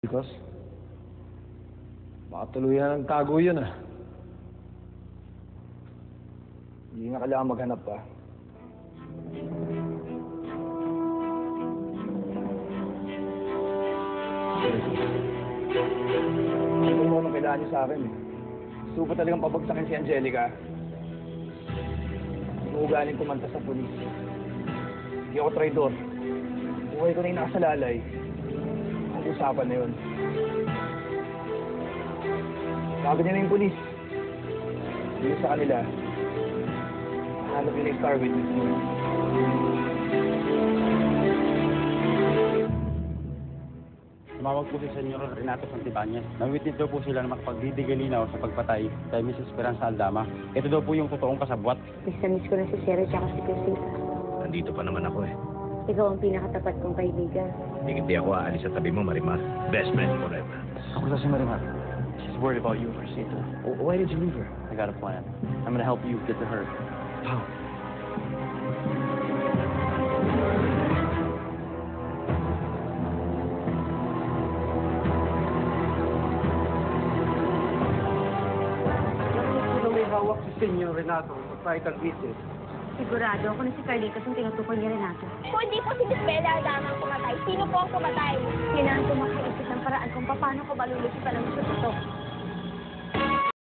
Because, baka tuluyan ng tago yun ah. Hindi nga kailangan maghanap pa. Ito mo anong kailangan niyo sa akin eh. Gusto ko talagang pabagsakin si Angelica. Inuugaling kumanta sa pulis. Hindi ako traidor. Buhay ko na yung nakasalalay. Ang usapan na yun. Sabi niya na yung pulis. Hindi sa kanila. Hanap nila yung star witness mo. Tumawag po si Senyor Renato Santibanez. Na-witness daw po sila na makapagdidigalinaw sa pagpatay kay Mrs. Esperanza Aldama. Ito daw po yung totoong kasabwat. Miss ko na si Sierra tsaka si Crisita. Nandito pa naman ako eh. Ikaw ang pinakatapat kong kaibigan. Hindi ako aalis sa tabi mo, Marimar. Best friend forever. Ako sa si Marimar. She's worried about you, Crisita. Why did you leave her? I got a plan. I'm gonna help you get to her. How? May hawak si Senyor Renato sa vital witness. Sigurado ako na si Carlitos ang tinutukoy ni Renato. Kung hindi po si Miss Bella Aldama ang pumatay, sino po ang pumatay? Kailangan ko makaisip ng paraan kung paano ko malulusipan ang gusto ito.